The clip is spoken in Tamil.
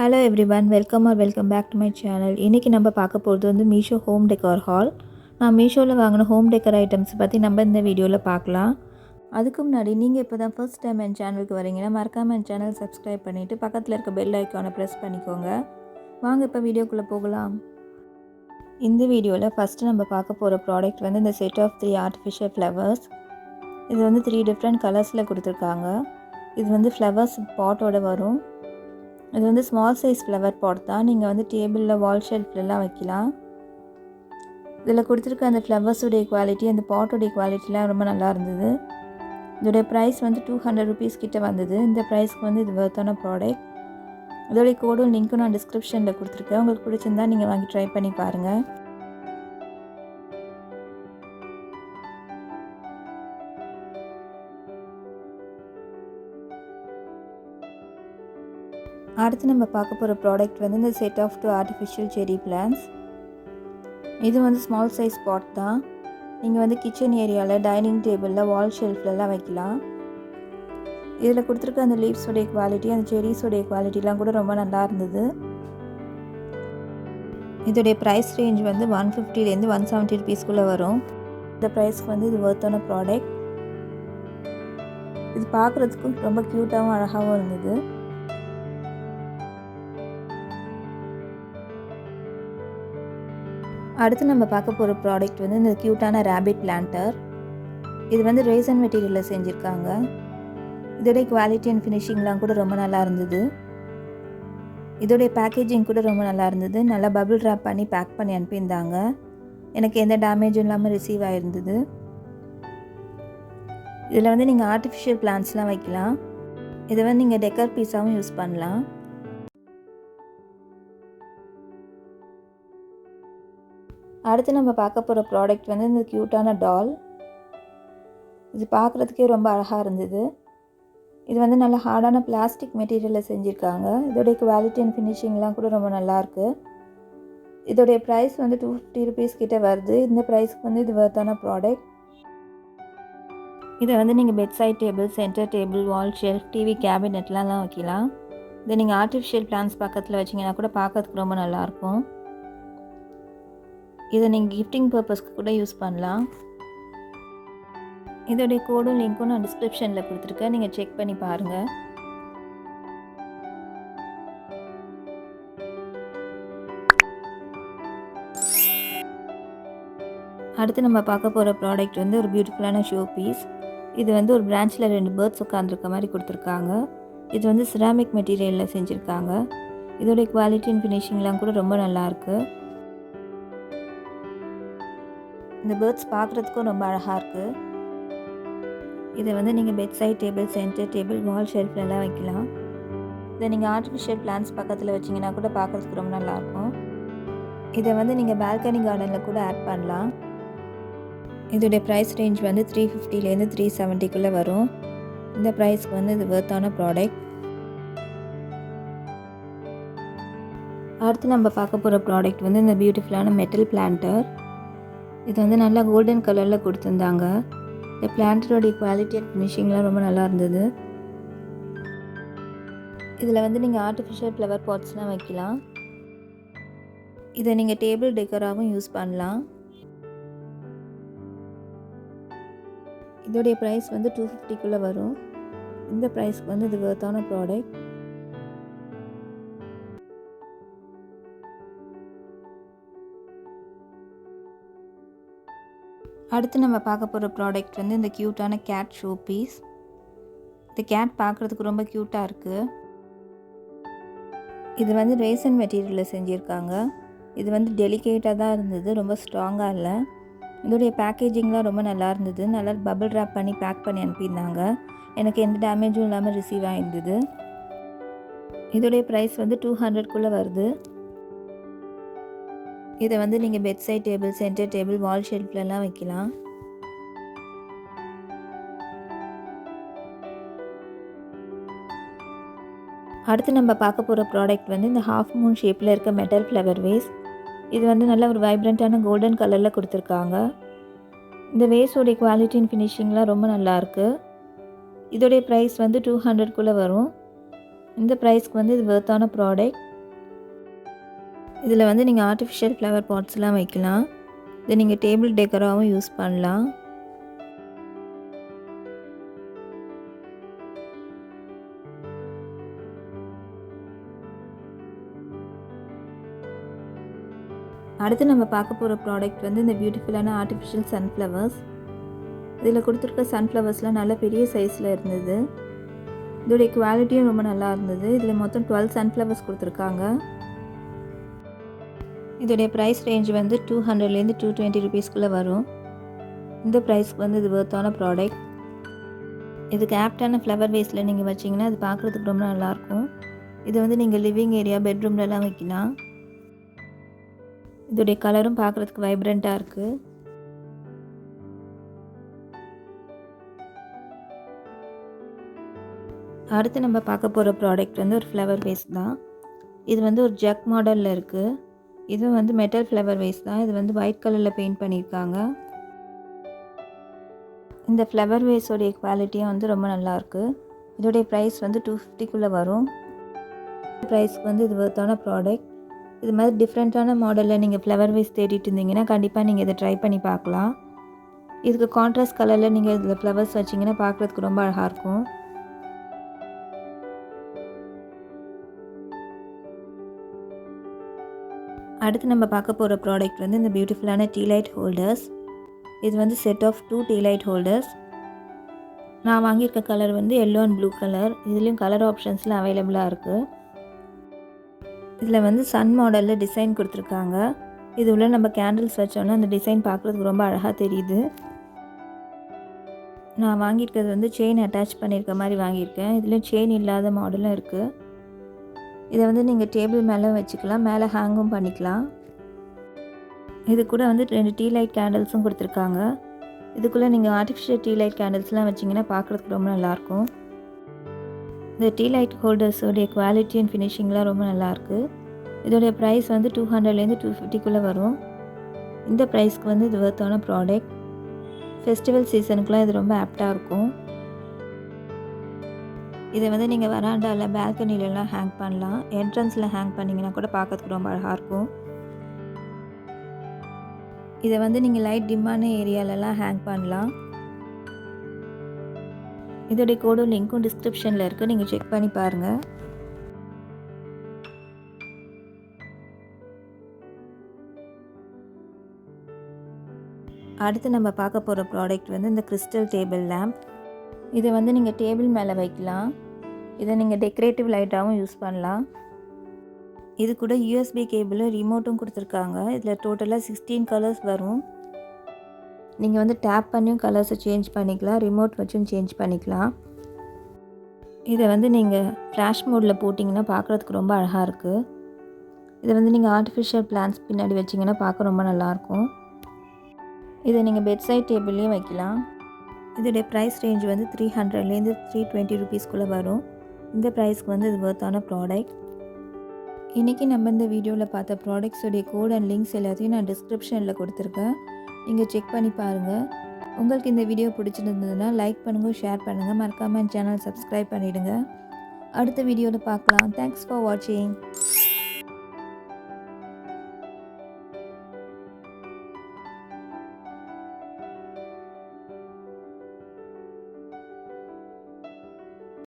Hello everyone, welcome back to my channel. இன்றைக்கி நம்ம பார்க்க போகிறது வந்து மீஷோ ஹோம் டெக்கார் ஹால். நான் மீஷோவில் வாங்கின ஹோம் டெக்கர் ஐட்டம்ஸ் பற்றி நம்ம இந்த வீடியோவில் பார்க்கலாம். அதுக்கு முன்னாடி நீங்கள் இப்போ தான் ஃபர்ஸ்ட் டைம் என் சேனலுக்கு வரீங்கன்னா மறக்காமல் என் சேனல் சப்ஸ்கிரைப் பண்ணிவிட்டு பக்கத்தில் இருக்க பெல் ஐக்கானை ப்ரெஸ் பண்ணிக்கோங்க. வாங்க இப்போ வீடியோக்குள்ளே போகலாம். இந்த வீடியோவில் ஃபஸ்ட்டு நம்ம பார்க்க போகிற ப்ராடக்ட் வந்து இந்த செட் ஆஃப் 3 ஆர்டிஃபிஷியல் ஃப்ளவர்ஸ். இது வந்து 3 டிஃப்ரெண்ட் கலர்ஸில் கொடுத்துருக்காங்க. இது வந்து ஃப்ளவர்ஸ் பாட்டோட வரும். இது வந்து ஸ்மால் சைஸ் ஃப்ளவர் பாட் தான். நீங்கள் வந்து டேபிளில், வால் ஷெல்ஃப்லலாம் வைக்கலாம். இதில் கொடுத்துருக்க அந்த ஃப்ளவர்ஸுடைய குவாலிட்டி, அந்த பாட்டோடைய குவாலிட்டிலாம் ரொம்ப நல்லா இருந்தது. இதோடைய ப்ரைஸ் வந்து 200 ருபீஸ் கிட்ட வந்தது. இந்த ப்ரைஸ்க்கு வந்து இது வர்த்தான ப்ராடக்ட். இதோடைய கோடும் லிங்க்கும் நான் டிஸ்கிரிப்ஷனில் கொடுத்துருக்கேன். உங்களுக்கு பிடிச்சிருந்தா நீங்கள் வாங்கி ட்ரை பண்ணி பாருங்கள். அடுத்து நம்ம பார்க்க போகிற ப்ராடக்ட் வந்து இந்த செட் ஆஃப் 2 ஆர்டிஃபிஷியல் செரி பிளான்ஸ். இது வந்து ஸ்மால் சைஸ் பாட் தான். நீங்கள் வந்து கிச்சன் ஏரியாவில், டைனிங் டேபிளில், வால் ஷெல்ஃப்லலாம் வைக்கலாம். இதில் கொடுத்துருக்க அந்த லீவ்ஸோடைய குவாலிட்டி, அந்த செரிஸோடைய குவாலிட்டிலாம் கூட ரொம்ப நல்லா இருந்தது. இதோடைய ப்ரைஸ் ரேஞ்ச் வந்து 150லேருந்து 170 ருபீஸ்க்குள்ளே வரும். இந்த ப்ரைஸ்க்கு வந்து இது வர்த்தான ப்ராடக்ட். இது பார்க்குறதுக்கும் ரொம்ப க்யூட்டாகவும் அழகாகவும் இருந்தது. அடுத்து நம்ம பார்க்க போகிற ப்ராடக்ட் வந்து இந்த க்யூட்டான ரேபிட் பிளான்டர். இது வந்து ரேசன் மெட்டீரியலில் செஞ்சுருக்காங்க. இதோடைய குவாலிட்டி அண்ட் ஃபினிஷிங்லாம் கூட ரொம்ப நல்லா இருந்தது. இதோடைய பேக்கேஜிங் கூட ரொம்ப நல்லா இருந்தது. நல்லா பபிள் ரேப் பண்ணி பேக் பண்ணி அனுப்பியிருந்தாங்க. எனக்கு எந்த டேமேஜும் இல்லாமல் ரிசீவ் ஆகிருந்தது. இதில் வந்து நீங்கள் ஆர்டிஃபிஷியல் பிளான்ட்ஸ்லாம் வைக்கலாம். இதை வந்து நீங்கள் டெக்கர் பீஸாகவும் யூஸ் பண்ணலாம். அடுத்து நம்ம பார்க்க போகிற ப்ராடக்ட் வந்து இந்த க்யூட்டான டால். இது பார்க்குறதுக்கே ரொம்ப அழகாக இருந்தது. இது வந்து நல்ல ஹார்டான பிளாஸ்டிக் மெட்டீரியலில் செஞ்சுருக்காங்க. இதோடைய குவாலிட்டி அண்ட் ஃபினிஷிங்லாம் கூட ரொம்ப நல்லாயிருக்கு. இதோடைய ப்ரைஸ் வந்து 250 ருபீஸ் கிட்டே வருது. இந்த ப்ரைஸ்க்கு வந்து இது வர்த்தான ப்ராடக்ட். இதை வந்து நீங்கள் bed side table, centre table, wall shelf, TV கேபினெட்லாம் வைக்கலாம். இதை நீங்கள் ஆர்டிஃபிஷியல் பிளான்ஸ் பக்கத்தில் வச்சிங்கன்னா கூட பார்க்கறதுக்கு ரொம்ப நல்லாயிருக்கும். இதை நீங்கள் கிஃப்டிங் பர்பஸ்க்கு கூட யூஸ் பண்ணலாம். இதோடைய கோடும் லிங்க்கும் நான் டிஸ்கிரிப்ஷனில் கொடுத்துருக்கேன். நீங்கள் செக் பண்ணி பாருங்கள். அடுத்து நம்ம பார்க்க போகிற ப்ராடக்ட் வந்து ஒரு பியூட்டிஃபுல்லான ஷோ பீஸ். இது வந்து ஒரு பிரான்ச்சில் 2 பேர்ட்ஸ் உட்காந்துருக்க மாதிரி கொடுத்துருக்காங்க. இது வந்து சிராமிக் மெட்டீரியலில் செஞ்சுருக்காங்க. இதோடைய குவாலிட்டி அண்ட் ஃபினிஷிங்லாம் கூட ரொம்ப நல்லாயிருக்கு. இந்த பேர்ட்ஸ் பார்க்குறதுக்கும் ரொம்ப அழகாக இருக்குது. இதை வந்து நீங்கள் bed side table, centre table, wall ஷெல்ஃப்லலாம் வைக்கலாம். இதை நீங்கள் ஆர்டிஃபிஷியல் பிளான்ஸ் பக்கத்தில் வச்சிங்கன்னா கூட பார்க்குறதுக்கு ரொம்ப நல்லாயிருக்கும். இதை வந்து நீங்கள் பால்கனி கார்டனில் கூட ஆட் பண்ணலாம். இதோடைய ப்ரைஸ் ரேஞ்ச் வந்து 350லேருந்து 370க்குள்ளே வரும். இந்த ப்ரைஸ்க்கு வந்து இது வர்த்தான ப்ராடக்ட். அடுத்து நம்ம பார்க்க போகிற ப்ராடக்ட் வந்து இந்த பியூட்டிஃபுல்லான மெட்டல் பிளான்டர். இது வந்து நல்லா கோல்டன் கலரில் கொடுத்துருந்தாங்க. இந்த பிளான்டரோடைய குவாலிட்டி அண்ட் ஃபினிஷிங்லாம் ரொம்ப நல்லா இருந்தது. இதில் வந்து நீங்கள் ஆர்டிஃபிஷியல் ஃப்ளவர் பாட்ஸ்லாம் வைக்கலாம். இதை நீங்கள் டேபிள் டெக்கராகவும் யூஸ் பண்ணலாம். இதோடைய ப்ரைஸ் வந்து 250க்குள்ளே வரும். இந்த ப்ரைஸ்க்கு வந்து இது வர்த்தான ப்ராடக்ட். அடுத்து நம்ம பார்க்க போகிற ப்ராடக்ட் வந்து இந்த க்யூட்டான கேட் ஷோ பீஸ். இந்த கேட் பார்க்குறதுக்கு ரொம்ப க்யூட்டாக இருக்குது. இது வந்து ரேசன் மெட்டீரியலில் செஞ்சுருக்காங்க. இது வந்து டெலிகேட்டாக தான் இருந்தது, ரொம்ப ஸ்ட்ராங்காக இல்லை. இதோடைய பேக்கேஜிங்லாம் ரொம்ப நல்லா இருந்தது. நல்லா பபிள் ரேப் பண்ணி பேக் பண்ணி அனுப்பியிருந்தாங்க. எனக்கு எந்த டேமேஜும் இல்லாமல் ரிசீவ் ஆகிருந்தது. இதோடைய ப்ரைஸ் வந்து 200க்குள்ளே வருது. இதை வந்து நீங்கள் bed side table, centre table, wall ஷெல்ஃப்லலாம் வைக்கலாம். அடுத்து நம்ம பார்க்க போகிற ப்ராடக்ட் வந்து இந்த ஹாஃப் மூன் ஷேப்பில் இருக்க மெட்டல் ஃப்ளவர் வேஸ். இது வந்து நல்ல ஒரு வைப்ரண்ட்டான கோல்டன் கலரில் கொடுத்துருக்காங்க. இந்த வேஸோடைய குவாலிட்டி அண்ட் ஃபினிஷிங்லாம் ரொம்ப நல்லாயிருக்கு. இதோடைய ப்ரைஸ் வந்து 200க்குள்ளே வரும். இந்த ப்ரைஸ்க்கு வந்து இது வர்த்தான ப்ராடக்ட். இதில் வந்து நீங்கள் ஆர்டிஃபிஷியல் ஃப்ளவர் பாட்ஸ்லாம் வைக்கலாம். இதை நீங்கள் டேபிள் டெக்கராகவும் யூஸ் பண்ணலாம். அடுத்து நம்ம பார்க்க போகிற ப்ராடக்ட் வந்து இந்த பியூட்டிஃபுல்லான ஆர்டிஃபிஷியல் சன்ஃப்ளவர்ஸ். இதில் கொடுத்துருக்க சன்ஃப்ளவர்ஸ்லாம் நல்ல பெரிய சைஸில் இருந்தது. இதோடைய குவாலிட்டியும் ரொம்ப நல்லா இருந்தது. இதில் மொத்தம் 12 சன்ஃப்ளவர்ஸ் கொடுத்துருக்காங்க. இதோடைய ப்ரைஸ் ரேஞ்ச் வந்து 200லேருந்து 220 ருபீஸ்க்குள்ளே வரும். இந்த ப்ரைஸ்க்கு வந்து இது ஒர்த்தான ப்ராடக்ட். இதுக்கு ஆப்டான ஃப்ளவர் வேஸில் நீங்கள் வச்சிங்கன்னா அது பார்க்குறதுக்கு ரொம்ப நல்லாயிருக்கும். இதை வந்து நீங்கள் லிவிங் ஏரியா பெட்ரூம்லலாம் வைக்கலாம். இதோடைய கலரும் பார்க்குறதுக்கு வைப்ரண்ட்டாக இருக்குது. அடுத்து நம்ம பார்க்க போகிற ப்ராடக்ட் வந்து ஒரு ஃப்ளவர் வேஸ் தான். இது வந்து ஒரு ஜக் மாடலில் இருக்குது. இது வந்து மெட்டல் ஃப்ளவர் வேஸ் தான். இது வந்து ஒயிட் கலரில் பெயிண்ட் பண்ணியிருக்காங்க. இந்த ஃப்ளவர் வேஸோடைய குவாலிட்டியும் வந்து ரொம்ப நல்லாயிருக்கு. இதோடைய ப்ரைஸ் வந்து 250க்குள்ளே வரும். ப்ரைஸ்க்கு வந்து இது ஒர்த்தான ப்ராடக்ட். இது மாதிரி டிஃப்ரெண்ட்டான மாடலில் நீங்கள் ஃப்ளவர் வேஸ் தேடிட்டு இருந்தீங்கன்னா கண்டிப்பாக நீங்கள் இதை ட்ரை பண்ணி பார்க்கலாம். இதுக்கு கான்ட்ராஸ்ட் கலரில் நீங்கள் இதில் ஃப்ளவர்ஸ் வச்சிங்கன்னா பார்க்குறதுக்கு ரொம்ப அழகாக இருக்கும். அடுத்து நம்ம பார்க்க போகிற ப்ராடக்ட் வந்து இந்த பியூட்டிஃபுல்லான டீ லைட் ஹோல்டர்ஸ். இது வந்து set of 2 tea light holders. நான் வாங்கியிருக்க கலர் வந்து எல்லோ அண்ட் ப்ளூ கலர். இதுலேயும் கலர் ஆப்ஷன்ஸ்லாம் அவைலபிளாக இருக்குது. இதில் வந்து சன் மாடலில் டிசைன் கொடுத்துருக்காங்க. இது உள்ள நம்ம கேண்டில்ஸ் வச்சோன்னா அந்த டிசைன் பார்க்குறதுக்கு ரொம்ப அழகாக தெரியுது. நான் வாங்கியிருக்கிறது வந்து செயின் அட்டாச் பண்ணியிருக்க மாதிரி வாங்கியிருக்கேன். இதுலேயும் செயின் இல்லாத மாடலும் இருக்குது. இதை வந்து நீங்கள் டேபிள் மேலே வச்சுக்கலாம், மேலே ஹேங்கும் பண்ணிக்கலாம். இது கூட வந்து 2 டீ லைட் கேண்டில்ஸும் கொடுத்துருக்காங்க. இதுக்குள்ளே நீங்கள் ஆர்டிஃபிஷியல் டீ லைட் கேண்டில்ஸ்லாம் வச்சிங்கன்னா பார்க்குறதுக்கு ரொம்ப நல்லாயிருக்கும். இந்த டீ லைட் ஹோல்டர்ஸோடைய குவாலிட்டி அண்ட் ஃபினிஷிங்லாம் ரொம்ப நல்லாயிருக்கு. இதோடைய ப்ரைஸ் வந்து 200லேருந்து 250க்குள்ளே வரும். இந்த ப்ரைஸ்க்கு வந்து இது ஒர்த்தான ப்ராடக்ட். ஃபெஸ்டிவல் சீசனுக்குலாம் இது ரொம்ப ஆப்டாக இருக்கும். இதை வந்து நீங்கள் வராண்டாவில் பால்கனிலலாம் ஹேங் பண்ணலாம். என்ட்ரன்ஸில் ஹேங் பண்ணிங்கன்னா கூட பார்க்கறதுக்கு ரொம்ப அழகாக இருக்கும். இதை வந்து நீங்கள் லைட் டிம்மான ஏரியாலலாம் ஹேங் பண்ணலாம். இதோடைய கோடும் லிங்க்கும் டிஸ்கிரிப்ஷனில் இருக்குது, நீங்கள் செக் பண்ணி பாருங்கள். அடுத்து நம்ம பார்க்க போகிற ப்ராடக்ட் வந்து இந்த கிறிஸ்டல் டேபிள் லேம்ப். இதை வந்து நீங்கள் டேபிள் மேலே வைக்கலாம். இதை நீங்கள் டெக்கரேட்டிவ் லைட்டாகவும் யூஸ் பண்ணலாம். இது கூட யூஎஸ்பி கேபிளும் ரிமோட்டும் கொடுத்துருக்காங்க. இதில் டோட்டலாக 16 கலர்ஸ் வரும். நீங்கள் வந்து டேப் பண்ணியும் கலர்ஸை சேஞ்ச் பண்ணிக்கலாம், ரிமோட் வச்சும் சேஞ்ச் பண்ணிக்கலாம். இதை வந்து நீங்கள் ஃப்ளாஷ் மோடில் போட்டிங்கன்னா பார்க்குறதுக்கு ரொம்ப அழகாக இருக்குது. இதை வந்து நீங்கள் ஆர்டிஃபிஷியல் பிளான்ஸ் பின்னாடி வச்சிங்கன்னா பார்க்க ரொம்ப நல்லாயிருக்கும். இதை நீங்கள் பெட் சைட் டேபிள்லேயும் வைக்கலாம். இதோடைய ப்ரைஸ் ரேஞ்ச் வந்து 300லேருந்து 320 ருபீஸ்க்குள்ளே வரும். இந்த ப்ரைஸ்க்கு வந்து இது ஒர்த்தான ப்ராடக்ட். இன்றைக்கி நம்ம இந்த வீடியோவில் பார்த்த ப்ராடக்ட்ஸோடைய கோட் அண்ட் லிங்க்ஸ் எல்லாத்தையும் நான் டிஸ்கிரிப்ஷனில் கொடுத்துருக்கேன், நீங்கள் செக் பண்ணி பாருங்கள். உங்களுக்கு இந்த வீடியோ பிடிச்சிருந்ததுன்னா லைக் பண்ணுங்கள், ஷேர் பண்ணுங்கள், மறக்காமல் என் சேனல் சப்ஸ்கிரைப் பண்ணிவிடுங்க. அடுத்த வீடியோவில் பார்க்கலாம். தேங்க்ஸ் ஃபார் வாட்சிங்.